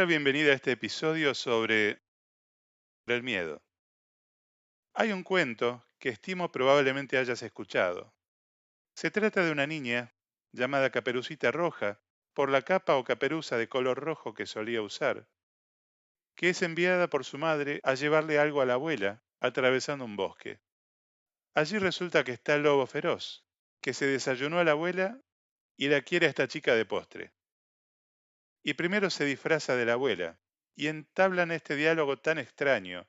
la bienvenida a este episodio sobre el miedo. Hay un cuento que estimo probablemente hayas escuchado. Se trata de una niña llamada Caperucita Roja por la capa o caperuza de color rojo que solía usar, que es enviada por su madre a llevarle algo a la abuela atravesando un bosque. Allí resulta que está el lobo feroz, que se desayunó a la abuela y la quiere a esta chica de postre. Y primero se disfraza de la abuela y entablan este diálogo tan extraño,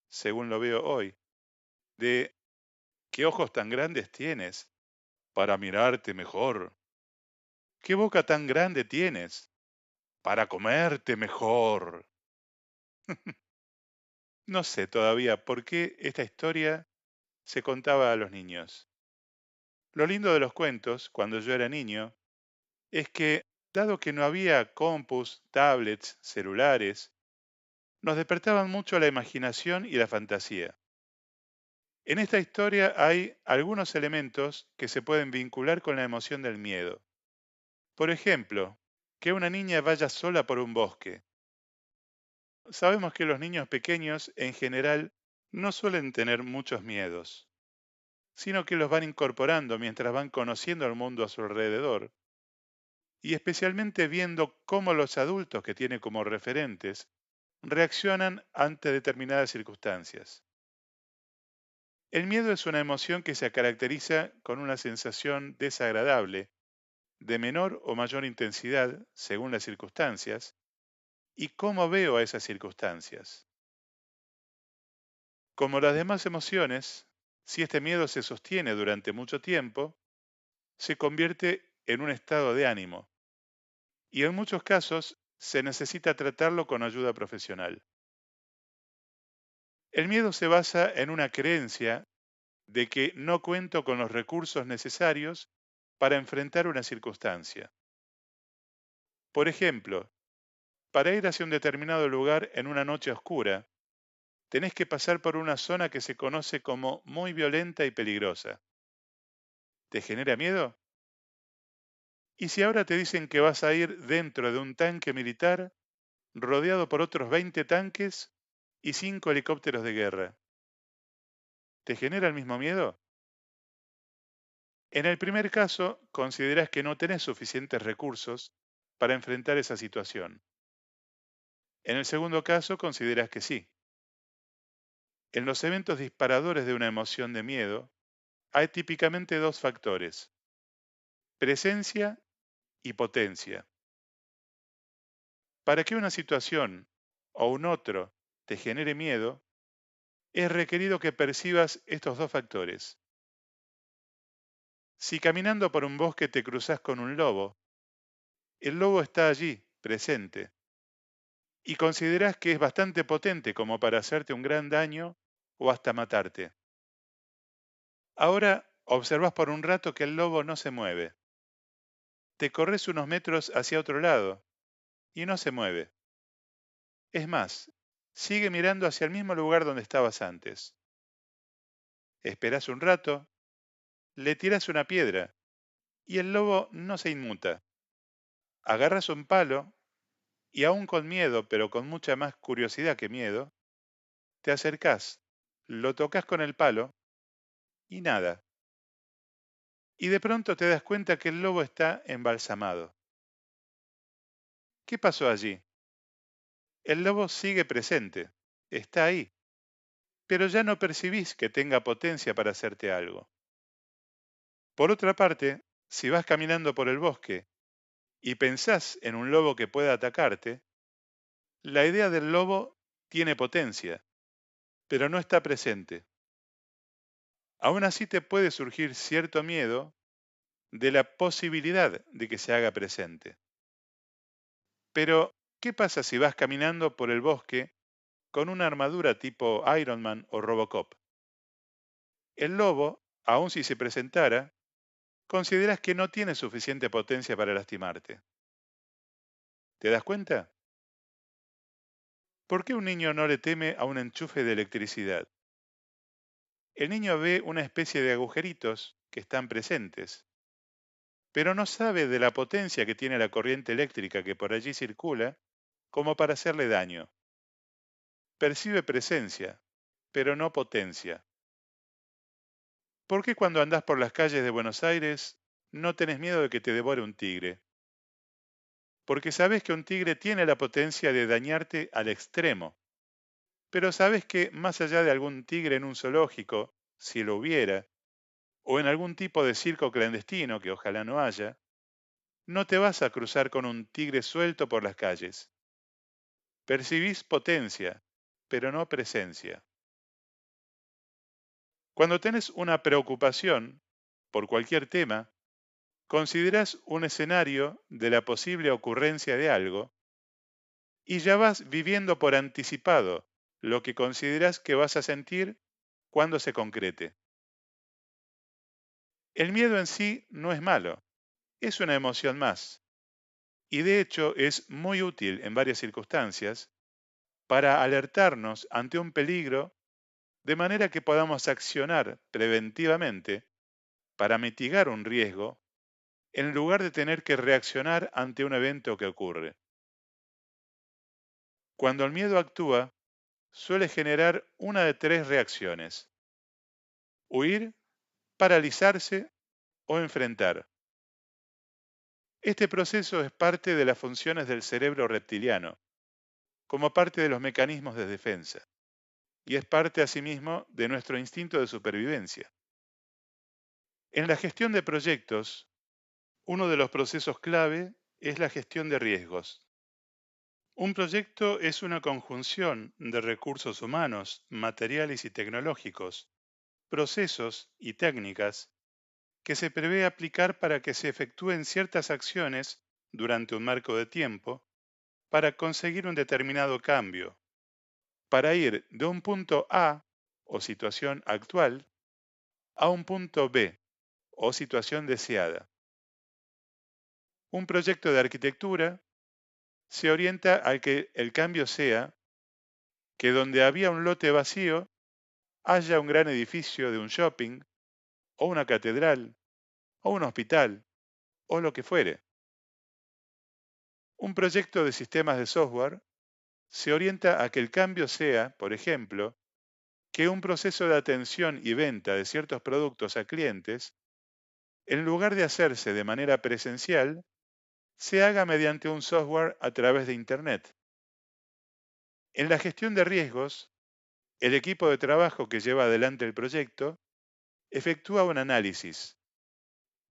según lo veo hoy, de ¿qué ojos tan grandes tienes para mirarte mejor? ¿Qué boca tan grande tienes para comerte mejor? No sé todavía por qué esta historia se contaba a los niños. Lo lindo de los cuentos, cuando yo era niño, es que, dado que no había compus, tablets, celulares, nos despertaban mucho la imaginación y la fantasía. En esta historia hay algunos elementos que se pueden vincular con la emoción del miedo. Por ejemplo, que una niña vaya sola por un bosque. Sabemos que los niños pequeños en general no suelen tener muchos miedos, sino que los van incorporando mientras van conociendo el mundo a su alrededor y especialmente viendo cómo los adultos que tiene como referentes reaccionan ante determinadas circunstancias. El miedo es una emoción que se caracteriza con una sensación desagradable, de menor o mayor intensidad según las circunstancias, y cómo veo a esas circunstancias. Como las demás emociones, si este miedo se sostiene durante mucho tiempo, se convierte en un estado de ánimo y en muchos casos se necesita tratarlo con ayuda profesional. El miedo se basa en una creencia de que no cuento con los recursos necesarios para enfrentar una circunstancia. Por ejemplo, para ir hacia un determinado lugar en una noche oscura, tenés que pasar por una zona que se conoce como muy violenta y peligrosa. ¿Te genera miedo? ¿Y si ahora te dicen que vas a ir dentro de un tanque militar rodeado por otros 20 tanques y 5 helicópteros de guerra? ¿Te genera el mismo miedo? En el primer caso, considerás que no tenés suficientes recursos para enfrentar esa situación. En el segundo caso, consideras que sí. En los eventos disparadores de una emoción de miedo, hay típicamente dos factores: presencia y potencia. Para que una situación o un otro te genere miedo, es requerido que percibas estos dos factores. Si caminando por un bosque te cruzas con un lobo, el lobo está allí, presente, y consideras que es bastante potente como para hacerte un gran daño o hasta matarte. Ahora observas por un rato que el lobo no se mueve. Te corres unos metros hacia otro lado y no se mueve. Es más, sigue mirando hacia el mismo lugar donde estabas antes. Esperas un rato, le tiras una piedra y el lobo no se inmuta. Agarras un palo y aún con miedo, pero con mucha más curiosidad que miedo, te acercás, lo tocas con el palo y nada. Y de pronto te das cuenta que el lobo está embalsamado. ¿Qué pasó allí? El lobo sigue presente, está ahí, pero ya no percibís que tenga potencia para hacerte algo. Por otra parte, si vas caminando por el bosque y pensás en un lobo que pueda atacarte, la idea del lobo tiene potencia, pero no está presente. Aún así te puede surgir cierto miedo de la posibilidad de que se haga presente. Pero, ¿qué pasa si vas caminando por el bosque con una armadura tipo Iron Man o Robocop? El lobo, aun si se presentara, consideras que no tiene suficiente potencia para lastimarte. ¿Te das cuenta? ¿Por qué un niño no le teme a un enchufe de electricidad? El niño ve una especie de agujeritos que están presentes, pero no sabe de la potencia que tiene la corriente eléctrica que por allí circula como para hacerle daño. Percibe presencia, pero no potencia. ¿Por qué cuando andás por las calles de Buenos Aires no tenés miedo de que te devore un tigre? Porque sabes que un tigre tiene la potencia de dañarte al extremo, pero sabes que más allá de algún tigre en un zoológico, si lo hubiera, o en algún tipo de circo clandestino, que ojalá no haya, no te vas a cruzar con un tigre suelto por las calles. Percibís potencia, pero no presencia. Cuando tenés una preocupación por cualquier tema, considerás un escenario de la posible ocurrencia de algo y ya vas viviendo por anticipado lo que considerás que vas a sentir cuando se concrete. El miedo en sí no es malo, es una emoción más, y de hecho es muy útil en varias circunstancias para alertarnos ante un peligro de manera que podamos accionar preventivamente para mitigar un riesgo en lugar de tener que reaccionar ante un evento que ocurre. Cuando el miedo actúa, suele generar una de tres reacciones: huir, paralizarse o enfrentar. Este proceso es parte de las funciones del cerebro reptiliano, como parte de los mecanismos de defensa, y es parte asimismo de nuestro instinto de supervivencia. En la gestión de proyectos, uno de los procesos clave es la gestión de riesgos. Un proyecto es una conjunción de recursos humanos, materiales y tecnológicos, procesos y técnicas que se prevé aplicar para que se efectúen ciertas acciones durante un marco de tiempo para conseguir un determinado cambio, para ir de un punto A o situación actual a un punto B o situación deseada. Un proyecto de arquitectura se orienta a que el cambio sea que donde había un lote vacío haya un gran edificio de un shopping o una catedral o un hospital o lo que fuere. Un proyecto de sistemas de software se orienta a que el cambio sea, por ejemplo, que un proceso de atención y venta de ciertos productos a clientes, en lugar de hacerse de manera presencial, se haga mediante un software a través de Internet. En la gestión de riesgos, el equipo de trabajo que lleva adelante el proyecto efectúa un análisis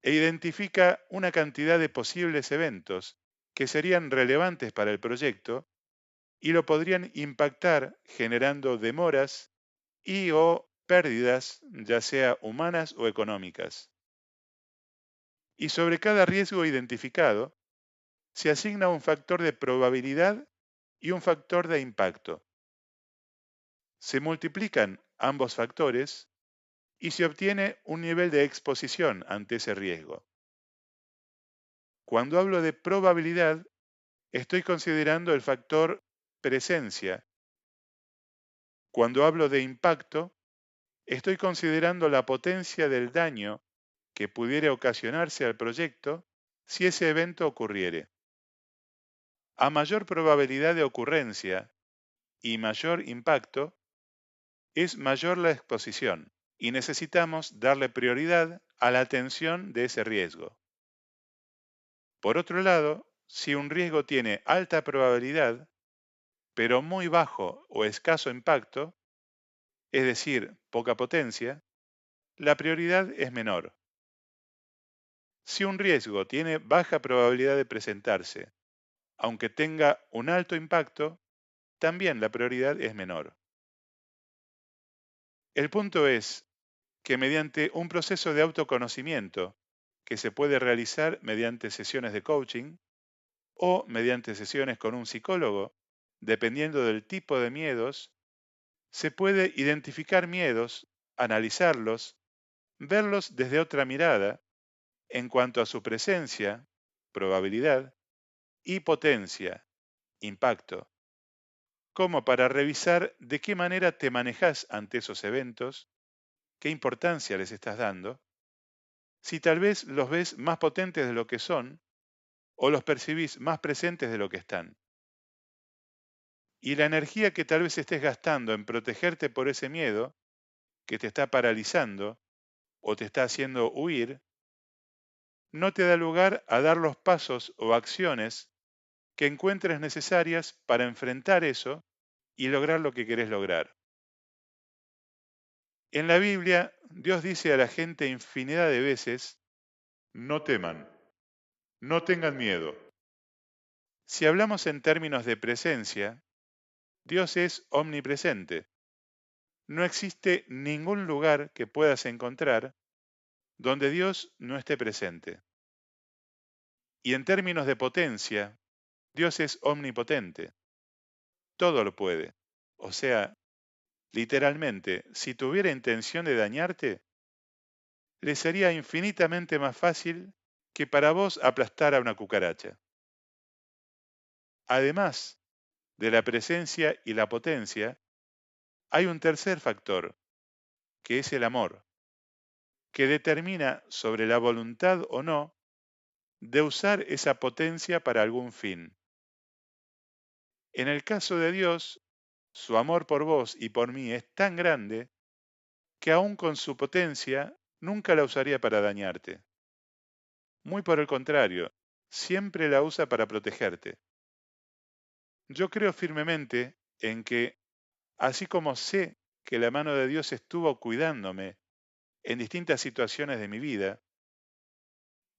e identifica una cantidad de posibles eventos que serían relevantes para el proyecto y lo podrían impactar generando demoras y o pérdidas, ya sea humanas o económicas. Y sobre cada riesgo identificado, se asigna un factor de probabilidad y un factor de impacto. Se multiplican ambos factores y se obtiene un nivel de exposición ante ese riesgo. Cuando hablo de probabilidad, estoy considerando el factor presencia. Cuando hablo de impacto, estoy considerando la potencia del daño que pudiera ocasionarse al proyecto si ese evento ocurriere. A mayor probabilidad de ocurrencia y mayor impacto, es mayor la exposición y necesitamos darle prioridad a la atención de ese riesgo. Por otro lado, si un riesgo tiene alta probabilidad, pero muy bajo o escaso impacto, es decir, poca potencia, la prioridad es menor. Si un riesgo tiene baja probabilidad de presentarse, aunque tenga un alto impacto, también la prioridad es menor. El punto es que mediante un proceso de autoconocimiento que se puede realizar mediante sesiones de coaching o mediante sesiones con un psicólogo, dependiendo del tipo de miedos, se puede identificar miedos, analizarlos, verlos desde otra mirada en cuanto a su presencia, probabilidad y potencia, impacto, como para revisar de qué manera te manejas ante esos eventos, qué importancia les estás dando, si tal vez los ves más potentes de lo que son o los percibís más presentes de lo que están. Y la energía que tal vez estés gastando en protegerte por ese miedo, que te está paralizando o te está haciendo huir, no te da lugar a dar los pasos o acciones que encuentres necesarias para enfrentar eso y lograr lo que querés lograr. En la Biblia, Dios dice a la gente infinidad de veces, no teman, no tengan miedo. Si hablamos en términos de presencia, Dios es omnipresente. No existe ningún lugar que puedas encontrar donde Dios no esté presente. Y en términos de potencia, Dios es omnipotente. Todo lo puede. O sea, literalmente, si tuviera intención de dañarte, le sería infinitamente más fácil que para vos aplastar a una cucaracha. Además de la presencia y la potencia, hay un tercer factor, que es el amor, que determina sobre la voluntad o no de usar esa potencia para algún fin. En el caso de Dios, su amor por vos y por mí es tan grande que aún con su potencia nunca la usaría para dañarte. Muy por el contrario, siempre la usa para protegerte. Yo creo firmemente en que, así como sé que la mano de Dios estuvo cuidándome en distintas situaciones de mi vida,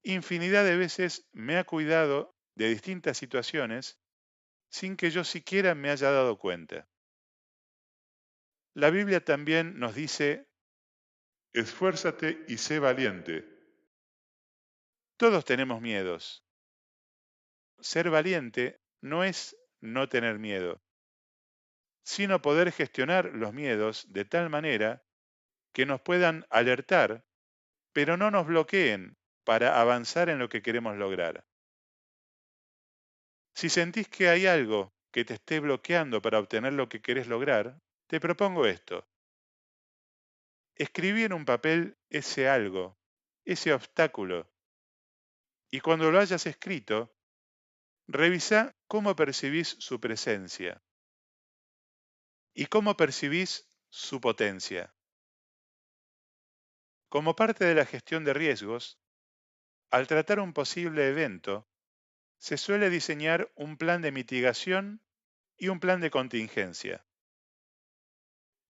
infinidad de veces me ha cuidado de distintas situaciones sin que yo siquiera me haya dado cuenta. La Biblia también nos dice, esfuérzate y sé valiente. Todos tenemos miedos. Ser valiente no es no tener miedo, sino poder gestionar los miedos de tal manera que nos puedan alertar, pero no nos bloqueen para avanzar en lo que queremos lograr. Si sentís que hay algo que te esté bloqueando para obtener lo que querés lograr, te propongo esto. Escribí en un papel ese algo, ese obstáculo, y cuando lo hayas escrito, revisá cómo percibís su presencia y cómo percibís su potencia. Como parte de la gestión de riesgos, al tratar un posible evento, se suele diseñar un plan de mitigación y un plan de contingencia.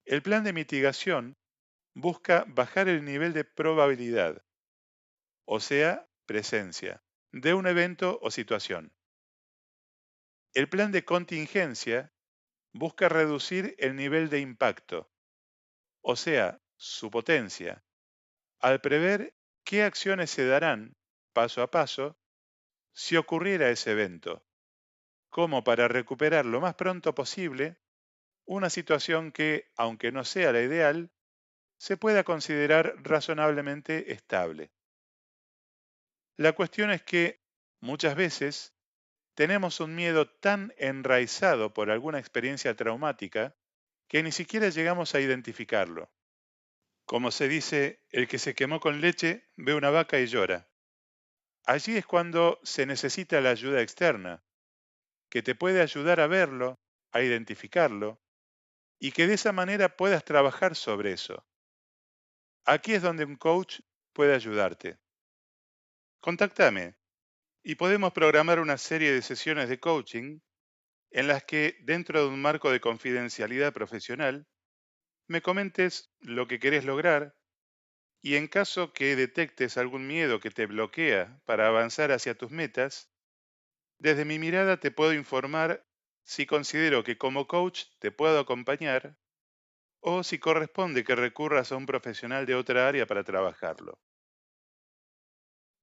El plan de mitigación busca bajar el nivel de probabilidad, o sea, presencia, de un evento o situación. El plan de contingencia busca reducir el nivel de impacto, o sea, su potencia, al prever qué acciones se darán paso a paso si ocurriera ese evento, como para recuperar lo más pronto posible una situación que, aunque no sea la ideal, se pueda considerar razonablemente estable. La cuestión es que muchas veces tenemos un miedo tan enraizado por alguna experiencia traumática que ni siquiera llegamos a identificarlo. Como se dice, el que se quemó con leche ve una vaca y llora. Allí es cuando se necesita la ayuda externa, que te puede ayudar a verlo, a identificarlo, y que de esa manera puedas trabajar sobre eso. Aquí es donde un coach puede ayudarte. Contáctame y podemos programar una serie de sesiones de coaching en las que, dentro de un marco de confidencialidad profesional, me comentes lo que querés lograr y en caso que detectes algún miedo que te bloquea para avanzar hacia tus metas, desde mi mirada te puedo informar si considero que como coach te puedo acompañar o si corresponde que recurras a un profesional de otra área para trabajarlo.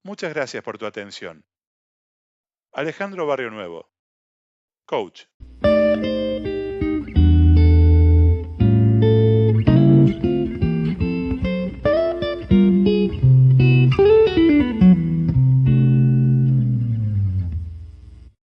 Muchas gracias por tu atención. Alejandro Barrio Nuevo, coach.